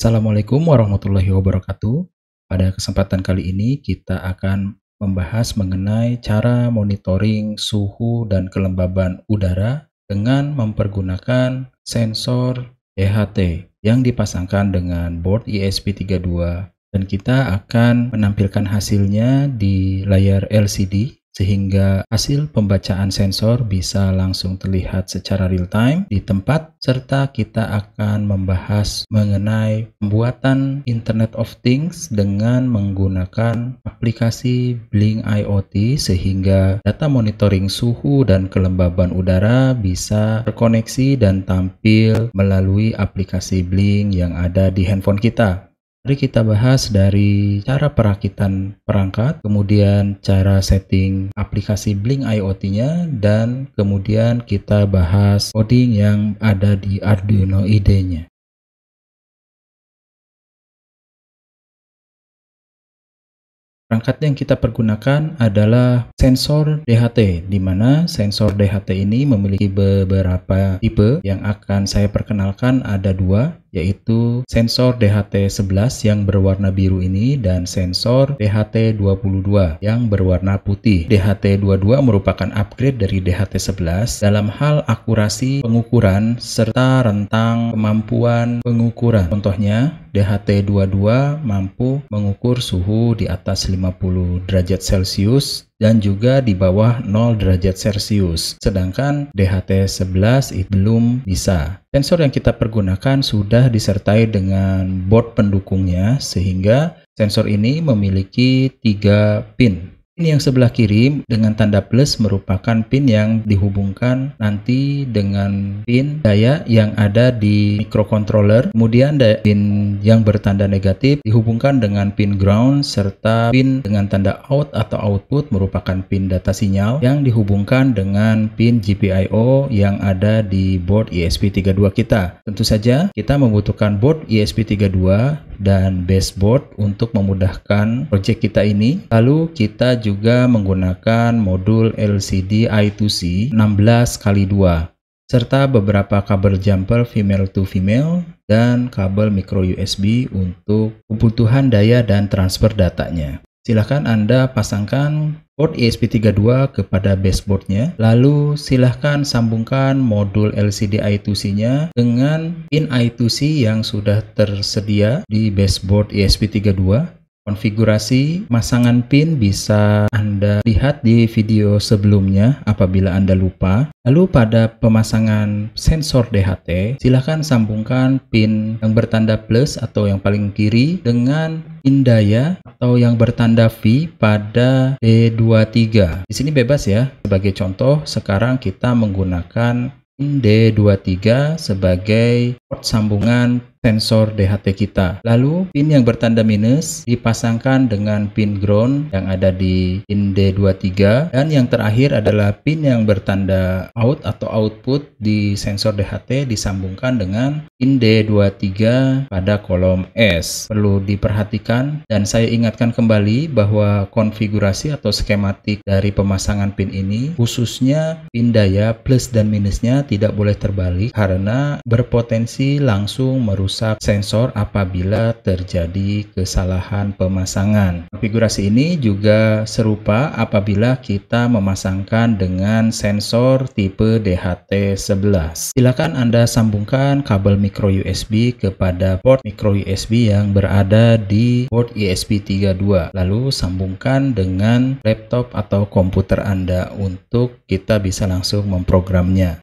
Assalamualaikum warahmatullahi wabarakatuh. Pada kesempatan kali ini kita akan membahas mengenai cara monitoring suhu dan kelembaban udara dengan mempergunakan sensor DHT yang dipasangkan dengan board ESP32 dan kita akan menampilkan hasilnya di layar LCD sehingga hasil pembacaan sensor bisa langsung terlihat secara real time di tempat, serta kita akan membahas mengenai pembuatan Internet of Things dengan menggunakan aplikasi Blink IoT sehingga data monitoring suhu dan kelembaban udara bisa terkoneksi dan tampil melalui aplikasi Blink yang ada di handphone kita. Mari kita bahas dari cara perakitan perangkat, kemudian cara setting aplikasi Blink IoT-nya, dan kemudian kita bahas coding yang ada di Arduino IDE-nya. Perangkat yang kita pergunakan adalah sensor DHT, di mana sensor DHT ini memiliki beberapa tipe. Yang akan saya perkenalkan ada dua, yaitu sensor DHT11 yang berwarna biru ini dan sensor DHT22 yang berwarna putih. DHT22 merupakan upgrade dari DHT11 dalam hal akurasi pengukuran serta rentang kemampuan pengukuran. Contohnya, DHT22 mampu mengukur suhu di atas 50 derajat Celcius dan juga di bawah 0 derajat Celcius. Sedangkan DHT11 itu belum bisa. Sensor yang kita pergunakan sudah disertai dengan board pendukungnya sehingga sensor ini memiliki 3 pin. Pin yang sebelah kiri dengan tanda plus merupakan pin yang dihubungkan nanti dengan pin daya yang ada di microcontroller. Kemudian pin yang bertanda negatif dihubungkan dengan pin ground, serta pin dengan tanda out atau output merupakan pin data sinyal yang dihubungkan dengan pin GPIO yang ada di board ESP32 kita. Tentu saja kita membutuhkan board ESP32 dan baseboard untuk memudahkan project kita ini. Lalu kita juga menggunakan modul LCD I2C 16x2 serta beberapa kabel jumper female to female dan kabel micro USB untuk kebutuhan daya dan transfer datanya. Silahkan Anda pasangkan board ESP32 kepada baseboardnya, lalu silahkan sambungkan modul LCD I2C-nya dengan pin I2C yang sudah tersedia di baseboard ESP32. Konfigurasi masangan pin bisa Anda lihat di video sebelumnya apabila Anda lupa. Lalu pada pemasangan sensor DHT, silakan sambungkan pin yang bertanda plus atau yang paling kiri dengan pin daya atau yang bertanda V pada D23. Di sini bebas ya. Sebagai contoh, sekarang kita menggunakan pin D23 sebagai port sambungan sensor DHT kita. Lalu pin yang bertanda minus dipasangkan dengan pin ground yang ada di pin D23, dan yang terakhir adalah pin yang bertanda out atau output di sensor DHT disambungkan dengan pin D23 pada kolom S. Perlu diperhatikan dan saya ingatkan kembali bahwa konfigurasi atau skematik dari pemasangan pin ini, khususnya pin daya plus dan minusnya tidak boleh terbalik karena berpotensi langsung merusak sensor apabila terjadi kesalahan pemasangan. Konfigurasi ini juga serupa apabila kita memasangkan dengan sensor tipe DHT11. Silakan Anda sambungkan kabel micro USB kepada port micro USB yang berada di board ESP32. Lalu sambungkan dengan laptop atau komputer Anda untuk kita bisa langsung memprogramnya.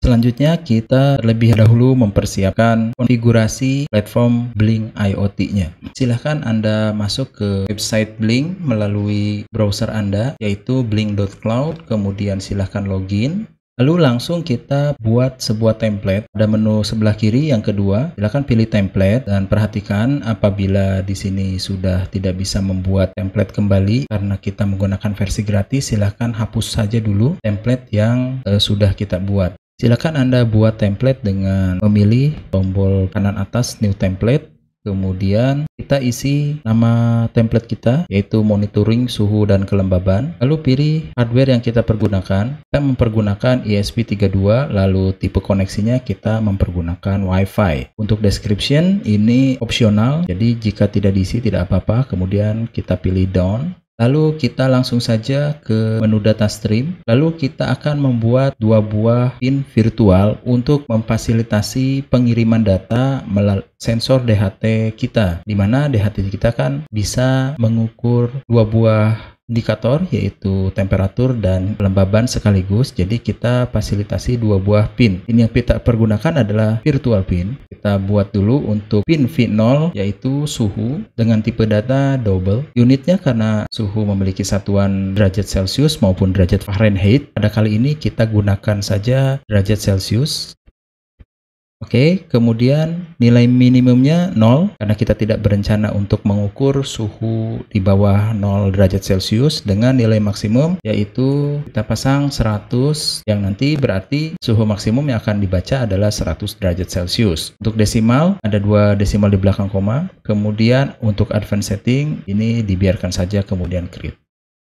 Selanjutnya kita lebih dahulu mempersiapkan konfigurasi platform Blink IoT-nya. Silahkan Anda masuk ke website Blink melalui browser Anda, yaitu blink.cloud, kemudian silahkan login. Lalu langsung kita buat sebuah template. Pada menu sebelah kiri yang kedua, silakan pilih template dan perhatikan apabila di sini sudah tidak bisa membuat template kembali karena kita menggunakan versi gratis, silahkan hapus saja dulu template yang sudah kita buat. Silakan Anda buat template dengan memilih tombol kanan atas New Template, kemudian kita isi nama template kita, yaitu monitoring suhu dan kelembaban. Lalu pilih hardware yang kita pergunakan. Kita mempergunakan ESP32, lalu tipe koneksinya kita mempergunakan Wi-Fi. Untuk description ini opsional, jadi jika tidak diisi tidak apa-apa. Kemudian kita pilih down. Lalu kita langsung saja ke menu data stream. Lalu kita akan membuat 2 buah pin virtual untuk memfasilitasi pengiriman data melalui sensor DHT kita. Di mana DHT kita kan bisa mengukur 2 buah indikator, yaitu temperatur dan kelembaban sekaligus. Jadi kita fasilitasi 2 buah pin. Pin yang kita pergunakan adalah virtual pin. Kita buat dulu untuk pin V0, yaitu suhu dengan tipe data double. Unitnya karena suhu memiliki satuan derajat Celcius maupun derajat Fahrenheit. Pada kali ini kita gunakan saja derajat Celcius. Oke, kemudian nilai minimumnya 0 karena kita tidak berencana untuk mengukur suhu di bawah 0 derajat Celcius. Dengan nilai maksimum yaitu kita pasang 100, yang nanti berarti suhu maksimum yang akan dibaca adalah 100 derajat Celcius. Untuk desimal ada 2 desimal di belakang koma. Kemudian untuk advanced setting ini dibiarkan saja, kemudian create.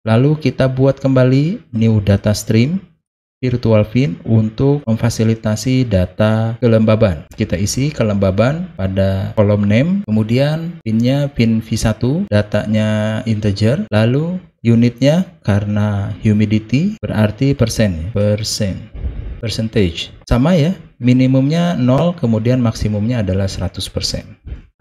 Lalu kita buat kembali new data stream virtual pin untuk memfasilitasi data kelembaban. Kita isi kelembaban pada kolom name, kemudian pinnya pin V1, datanya integer, lalu unitnya karena humidity berarti persen, percentage. Sama ya, minimumnya 0, kemudian maksimumnya adalah 100%.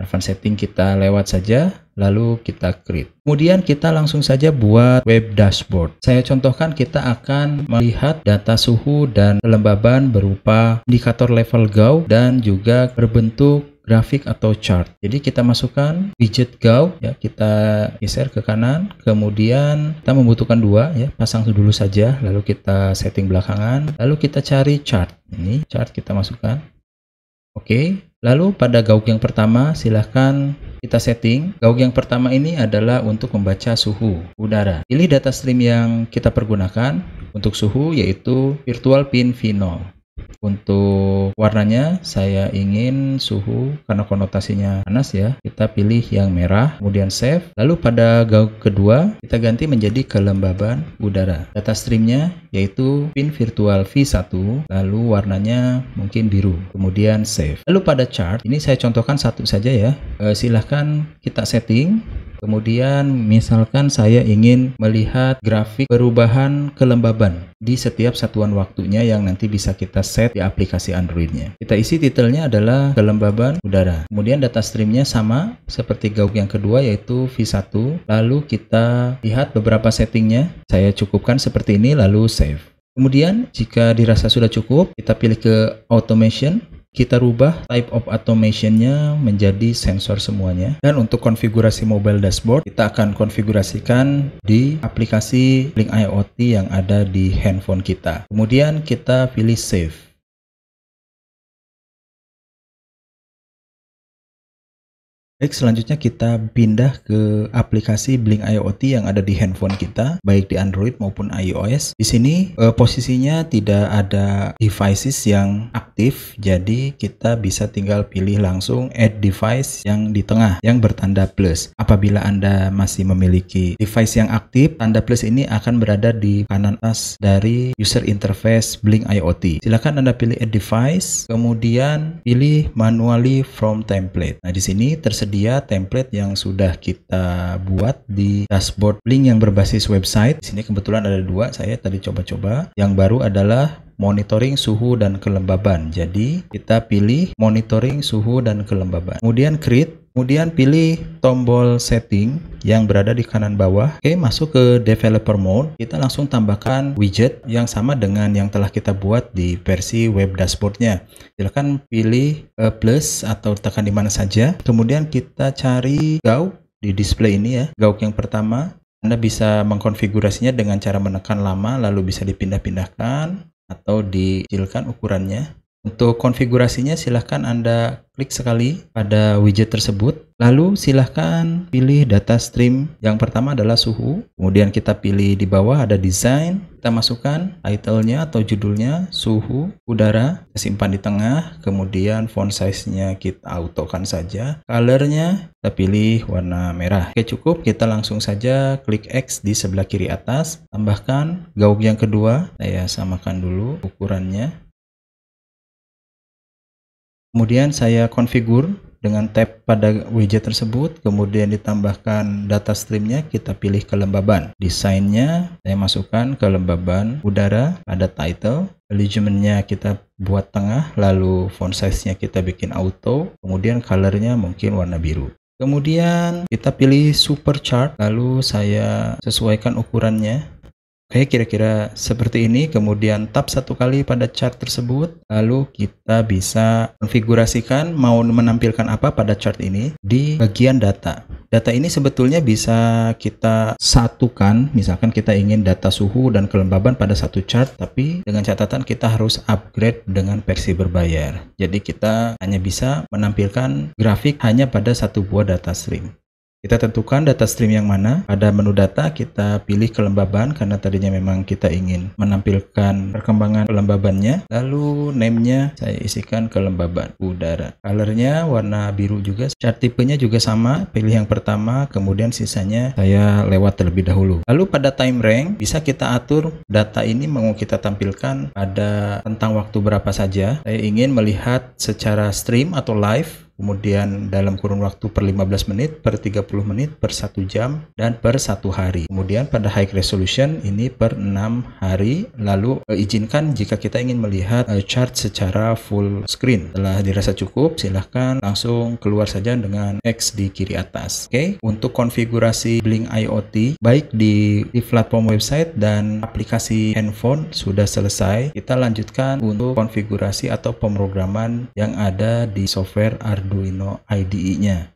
Advanced setting kita lewat saja, lalu kita create. Kemudian kita langsung saja buat web dashboard. Saya contohkan kita akan melihat data suhu dan kelembaban berupa indikator level GAU dan juga berbentuk grafik atau chart. Jadi kita masukkan widget GAU, ya, kita geser ke kanan, kemudian kita membutuhkan 2, ya, pasang dulu saja, lalu kita setting belakangan, lalu kita cari chart. Ini chart kita masukkan. Oke, lalu pada GAUK yang pertama silahkan kita setting. GAUK yang pertama ini adalah untuk membaca suhu udara. Pilih data stream yang kita pergunakan. Untuk suhu yaitu virtual pin V0. Untuk warnanya saya ingin suhu karena konotasinya panas, ya, kita pilih yang merah, kemudian save. Lalu pada GAUK kedua kita ganti menjadi kelembaban udara. Data streamnya yaitu pin virtual V1, lalu warnanya mungkin biru, kemudian save. Lalu pada chart ini saya contohkan satu saja, ya. Silahkan kita setting. Kemudian misalkan saya ingin melihat grafik perubahan kelembaban di setiap satuan waktunya yang nanti bisa kita set di aplikasi Androidnya. Kita isi titelnya adalah kelembaban udara. Kemudian data streamnya sama seperti GAUK yang kedua yaitu V1. Lalu kita lihat beberapa settingnya. Saya cukupkan seperti ini lalu save. Kemudian jika dirasa sudah cukup, kita pilih ke automation. Kita rubah type of automation-nya menjadi sensor semuanya. Dan untuk konfigurasi mobile dashboard, kita akan konfigurasikan di aplikasi Blink IoT yang ada di handphone kita. Kemudian kita pilih save. Baik, selanjutnya kita pindah ke aplikasi Blink IoT yang ada di handphone kita, baik di Android maupun iOS. Di sini posisinya tidak ada devices yang aktif, jadi kita bisa tinggal pilih langsung add device yang di tengah, yang bertanda plus. Apabila Anda masih memiliki device yang aktif, tanda plus ini akan berada di kanan atas dari user interface Blink IoT. Silakan Anda pilih add device, kemudian pilih manually from template. Nah, di sini tersedia template yang sudah kita buat di dashboard Blink yang berbasis website. Di sini kebetulan ada 2, saya tadi coba-coba. Yang baru adalah monitoring suhu dan kelembaban. Jadi kita pilih monitoring suhu dan kelembaban. Kemudian create. Kemudian pilih tombol setting yang berada di kanan bawah. Oke, masuk ke developer mode. Kita langsung tambahkan widget yang sama dengan yang telah kita buat di versi web dashboardnya. Silahkan pilih plus atau tekan di mana saja. Kemudian kita cari GAUK di display ini, ya. GAUK yang pertama. Anda bisa mengkonfigurasinya dengan cara menekan lama lalu bisa dipindah-pindahkan atau dikecilkan ukurannya. Untuk konfigurasinya silahkan Anda klik sekali pada widget tersebut, lalu silahkan pilih data stream. Yang pertama adalah suhu, kemudian kita pilih di bawah ada design, kita masukkan title-nya atau judulnya, suhu, udara, kita simpan di tengah, kemudian font size-nya kita autokan saja, color-nya kita pilih warna merah. Oke, cukup, kita langsung saja klik X di sebelah kiri atas, tambahkan gaung yang kedua, saya samakan dulu ukurannya. Kemudian saya configure dengan tab pada widget tersebut, kemudian ditambahkan data streamnya, kita pilih kelembaban. Desainnya saya masukkan kelembaban udara pada title, alignment-nya kita buat tengah, lalu font size-nya kita bikin auto, kemudian color-nya mungkin warna biru. Kemudian kita pilih super chart, lalu saya sesuaikan ukurannya. Oke, kira-kira seperti ini, kemudian tap satu kali pada chart tersebut, lalu kita bisa konfigurasikan mau menampilkan apa pada chart ini di bagian data. Data ini sebetulnya bisa kita satukan, misalkan kita ingin data suhu dan kelembaban pada satu chart, tapi dengan catatan kita harus upgrade dengan versi berbayar. Jadi kita hanya bisa menampilkan grafik hanya pada satu buah data stream. Kita tentukan data stream yang mana. Pada menu data kita pilih kelembaban karena tadinya memang kita ingin menampilkan perkembangan kelembabannya. Lalu name-nya saya isikan kelembaban udara. Color-nya warna biru juga. Chart tipenya juga sama. Pilih yang pertama, kemudian sisanya saya lewat terlebih dahulu. Lalu pada time range bisa kita atur data ini mau kita tampilkan pada tentang waktu berapa saja. Saya ingin melihat secara stream atau live, kemudian dalam kurun waktu per 15 menit, per 30 menit, per 1 jam, dan per 1 hari. Kemudian pada high resolution ini per 6 hari, lalu izinkan jika kita ingin melihat chart secara full screen. Setelah dirasa cukup, silahkan langsung keluar saja dengan X di kiri atas. Oke, untuk konfigurasi Blink IoT, baik di platform website dan aplikasi handphone sudah selesai. Kita lanjutkan untuk konfigurasi atau pemrograman yang ada di software Arduino IDE-nya.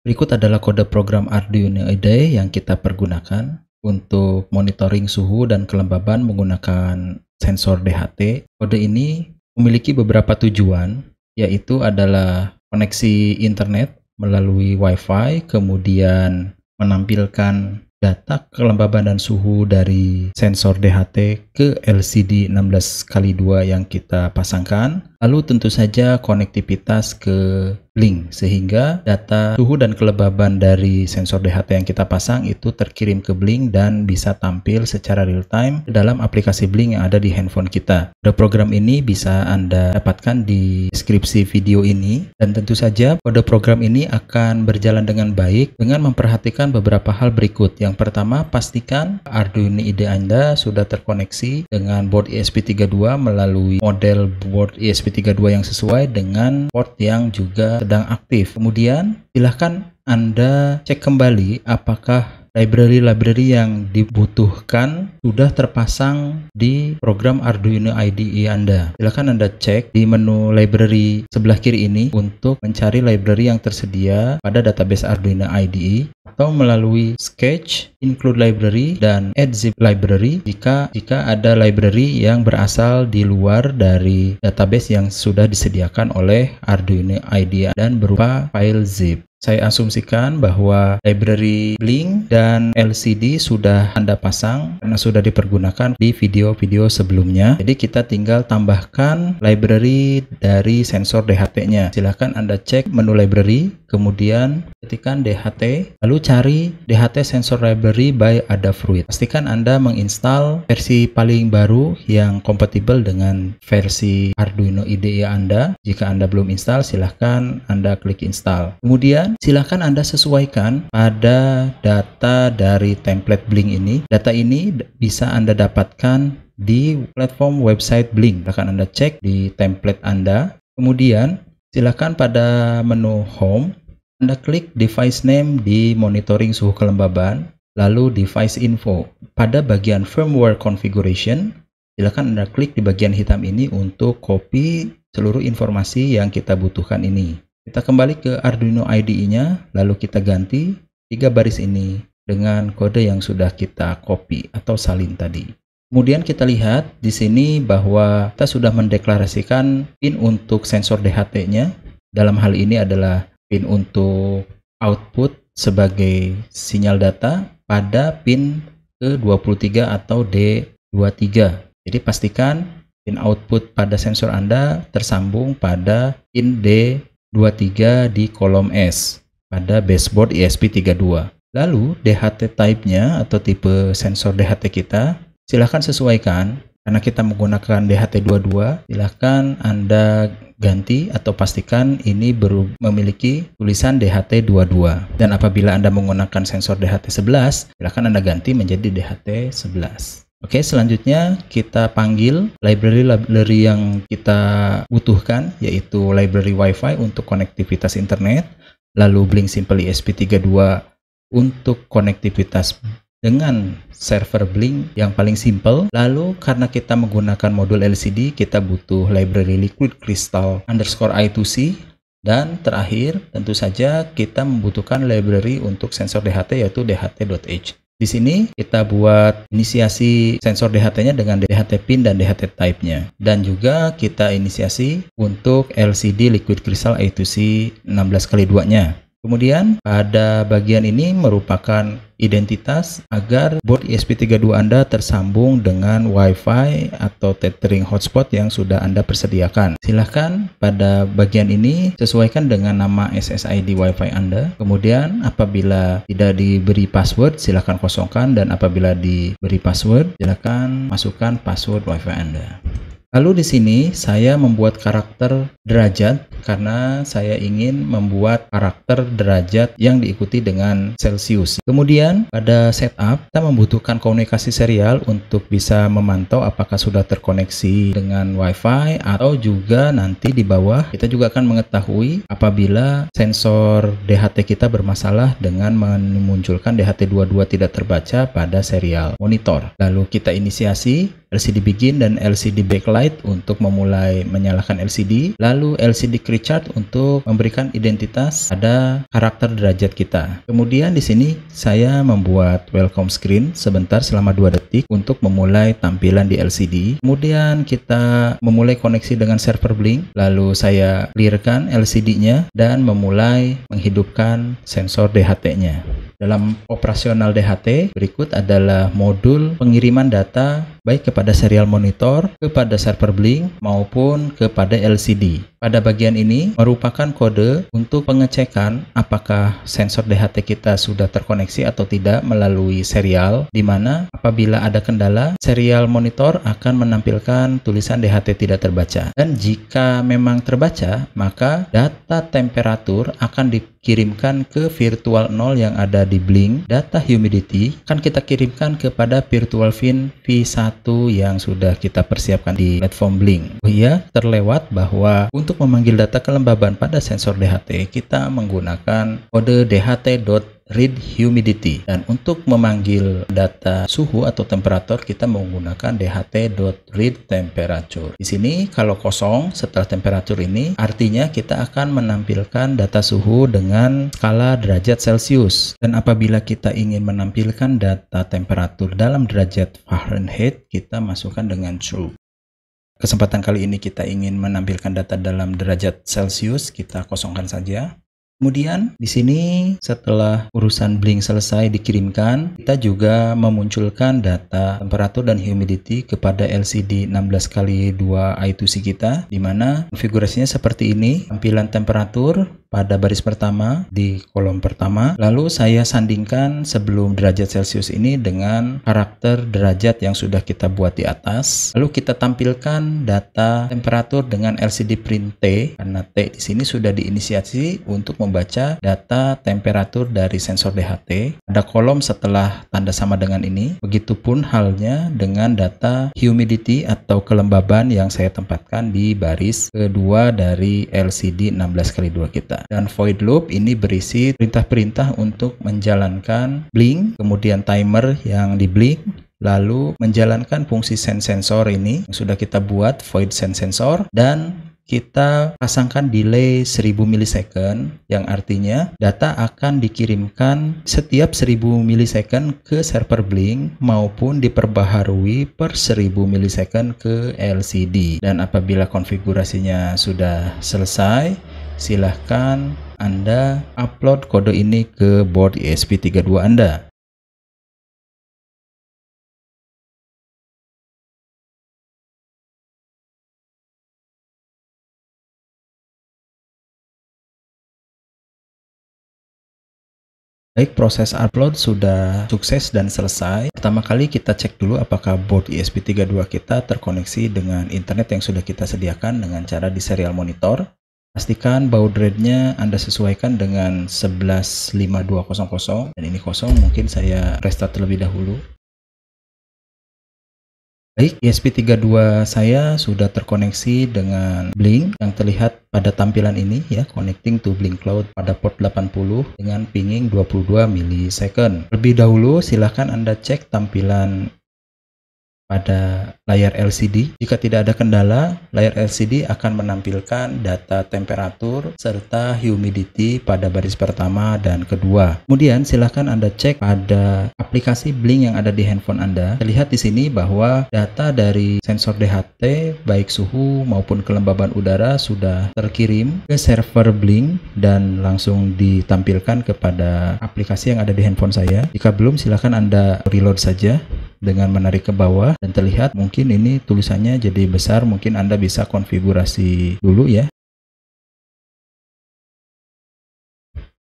Berikut adalah kode program Arduino IDE yang kita pergunakan untuk monitoring suhu dan kelembaban menggunakan sensor DHT. Kode ini memiliki beberapa tujuan, yaitu adalah koneksi internet melalui Wi-Fi, kemudian menampilkan data kelembaban dan suhu dari sensor DHT ke LCD 16x2 yang kita pasangkan. Lalu tentu saja konektivitas ke Blink, sehingga data suhu dan kelembaban dari sensor DHT yang kita pasang itu terkirim ke Blink dan bisa tampil secara real time dalam aplikasi Blink yang ada di handphone kita. Kode program ini bisa Anda dapatkan di deskripsi video ini, dan tentu saja kode program ini akan berjalan dengan baik dengan memperhatikan beberapa hal berikut. Yang pertama, pastikan Arduino IDE Anda sudah terkoneksi dengan board ESP32 melalui model board ESP32 yang sesuai dengan port yang juga sedang aktif. Kemudian silahkan Anda cek kembali apakah library-library yang dibutuhkan sudah terpasang di program Arduino IDE Anda. Silahkan Anda cek di menu library sebelah kiri ini untuk mencari library yang tersedia pada database Arduino IDE, atau melalui Sketch, Include Library, dan Add Zip Library jika ada library yang berasal di luar dari database yang sudah disediakan oleh Arduino IDE dan berupa file zip. Saya asumsikan bahwa library Blink dan LCD sudah Anda pasang karena sudah dipergunakan di video-video sebelumnya. Jadi kita tinggal tambahkan library dari sensor DHT-nya. Silahkan Anda cek menu library, kemudian ketikkan DHT, lalu cari DHT Sensor Library by Adafruit. Pastikan Anda menginstal versi paling baru yang kompatibel dengan versi Arduino IDE Anda. Jika Anda belum install, silahkan Anda klik install. Kemudian silahkan Anda sesuaikan pada data dari template Blink ini. Data ini bisa Anda dapatkan di platform website Blink. Silahkan Anda cek di template Anda. Kemudian silahkan pada menu Home, Anda klik device name di monitoring suhu kelembaban, lalu device info. Pada bagian firmware configuration, silakan Anda klik di bagian hitam ini untuk copy seluruh informasi yang kita butuhkan ini. Kita kembali ke Arduino IDE-nya, lalu kita ganti 3 baris ini. dengan kode yang sudah kita copy atau salin tadi. Kemudian kita lihat di sini bahwa kita sudah mendeklarasikan pin untuk sensor DHT-nya. Dalam hal ini adalah pin untuk output sebagai sinyal data pada pin ke-23 atau D23. Jadi pastikan pin output pada sensor Anda tersambung pada pin D23 di kolom S pada baseboard ESP32. Lalu DHT type-nya atau tipe sensor DHT kita silahkan sesuaikan. Karena kita menggunakan DHT22, silahkan Anda ganti atau pastikan ini memiliki tulisan DHT22. Dan apabila Anda menggunakan sensor DHT11, silahkan Anda ganti menjadi DHT11. Oke, selanjutnya kita panggil library yang kita butuhkan, yaitu library Wi-Fi untuk konektivitas internet, lalu Blink Simple ESP32 untuk konektivitas dengan server Blink yang paling simple. Lalu karena kita menggunakan modul LCD, kita butuh library Liquid Crystal _I2C. Dan terakhir, tentu saja kita membutuhkan library untuk sensor DHT, yaitu DHT.h. Di sini kita buat inisiasi sensor DHT-nya dengan DHT pin dan DHT type-nya. Dan juga kita inisiasi untuk LCD Liquid Crystal I2C 16x2-nya. Kemudian pada bagian ini merupakan identitas agar board ESP32 Anda tersambung dengan Wi-Fi atau tethering hotspot yang sudah Anda persediakan. Silahkan pada bagian ini sesuaikan dengan nama SSID Wi-Fi Anda. Kemudian apabila tidak diberi password, silahkan kosongkan, dan apabila diberi password, silahkan masukkan password Wi-Fi Anda. Lalu di sini saya membuat karakter derajat karena saya ingin membuat karakter derajat yang diikuti dengan Celsius. Kemudian pada setup kita membutuhkan komunikasi serial untuk bisa memantau apakah sudah terkoneksi dengan Wi-Fi, atau juga nanti di bawah kita juga akan mengetahui apabila sensor DHT kita bermasalah dengan memunculkan DHT22 tidak terbaca pada serial monitor. Lalu kita inisiasi LCD begin dan LCD backlight untuk memulai menyalakan LCD, lalu LCD recharge untuk memberikan identitas pada karakter derajat kita. Kemudian di sini saya membuat welcome screen sebentar selama 2 detik untuk memulai tampilan di LCD. Kemudian kita memulai koneksi dengan server Blink, lalu saya clearkan LCD-nya dan memulai menghidupkan sensor DHT-nya. Dalam operasional DHT, berikut adalah modul pengiriman data baik kepada serial monitor, kepada server Blink, maupun kepada LCD. Pada bagian ini merupakan kode untuk pengecekan apakah sensor DHT kita sudah terkoneksi atau tidak melalui serial, di mana apabila ada kendala, serial monitor akan menampilkan tulisan DHT tidak terbaca. Dan jika memang terbaca, maka data temperatur akan dikirimkan ke virtual 0 yang ada di Blink. Data humidity akan kita kirimkan kepada virtual VIN V1 yang sudah kita persiapkan di platform Blink. Oh iya, terlewat bahwa untuk memanggil data kelembaban pada sensor DHT, kita menggunakan kode DHT.read humidity, dan untuk memanggil data suhu atau temperatur kita menggunakan DHT.read temperature. Di sini kalau kosong setelah temperatur ini artinya kita akan menampilkan data suhu dengan skala derajat Celcius, dan apabila kita ingin menampilkan data temperatur dalam derajat Fahrenheit, kita masukkan dengan true. Kesempatan kali ini kita ingin menampilkan data dalam derajat Celcius, kita kosongkan saja. Kemudian di sini setelah urusan Blink selesai dikirimkan, kita juga memunculkan data temperatur dan humidity kepada LCD 16x2 I2C kita, di mana konfigurasinya seperti ini. Tampilan temperatur pada baris pertama di kolom pertama, lalu saya sandingkan sebelum derajat Celcius ini dengan karakter derajat yang sudah kita buat di atas. Lalu kita tampilkan data temperatur dengan LCD print T, karena T di sini sudah diinisiasi untuk membaca data temperatur dari sensor DHT. Ada kolom setelah tanda sama dengan ini. Begitupun halnya dengan data humidity atau kelembaban yang saya tempatkan di baris kedua dari LCD 16x2 kita. Dan void loop ini berisi perintah-perintah untuk menjalankan Blink, kemudian timer yang di Blink, lalu menjalankan fungsi sense sensor ini yang sudah kita buat, void sense sensor, dan kita pasangkan delay 1000 milisecond, yang artinya data akan dikirimkan setiap 1000 milisecond ke server Blink maupun diperbaharui per 1000 milisecond ke LCD. Dan apabila konfigurasinya sudah selesai, silahkan Anda upload kode ini ke board ESP32 Anda. Baik, proses upload sudah sukses dan selesai. Pertama kali kita cek dulu apakah board ESP32 kita terkoneksi dengan internet yang sudah kita sediakan dengan cara di serial monitor. Pastikan baud rate-nya Anda sesuaikan dengan 115200 dan ini kosong, mungkin saya restart terlebih dahulu. Baik, ESP32 saya sudah terkoneksi dengan Blink yang terlihat pada tampilan ini ya, connecting to Blink Cloud pada port 80 dengan pinging 22 milisecond. Lebih dahulu silahkan Anda cek tampilan pada layar LCD. Jika tidak ada kendala, layar LCD akan menampilkan data temperatur serta humidity pada baris pertama dan kedua. Kemudian silahkan Anda cek pada aplikasi Blink yang ada di handphone Anda. Terlihat di sini bahwa data dari sensor DHT baik suhu maupun kelembaban udara sudah terkirim ke server Blink dan langsung ditampilkan kepada aplikasi yang ada di handphone saya. Jika belum, silahkan Anda reload saja dengan menarik ke bawah dan terlihat mungkin ini tulisannya jadi besar, mungkin Anda bisa konfigurasi dulu ya.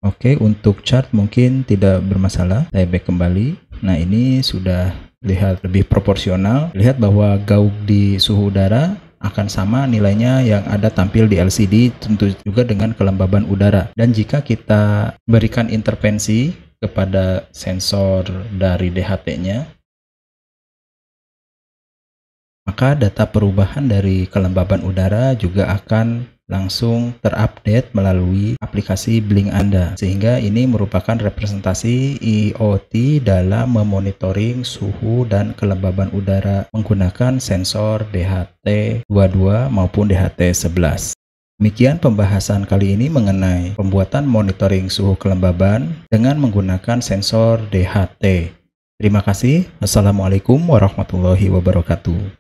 Oke, untuk chart mungkin tidak bermasalah, saya back kembali. Nah, ini sudah lihat lebih proporsional. Lihat bahwa gaug di suhu udara akan sama nilainya yang ada tampil di LCD, tentu juga dengan kelembaban udara. Dan jika kita berikan intervensi kepada sensor dari DHT-nya, maka data perubahan dari kelembaban udara juga akan langsung terupdate melalui aplikasi Blink Anda, sehingga ini merupakan representasi IoT dalam memonitoring suhu dan kelembaban udara menggunakan sensor DHT22 maupun DHT11. Demikian pembahasan kali ini mengenai pembuatan monitoring suhu kelembaban dengan menggunakan sensor DHT. Terima kasih. Wassalamualaikum warahmatullahi wabarakatuh.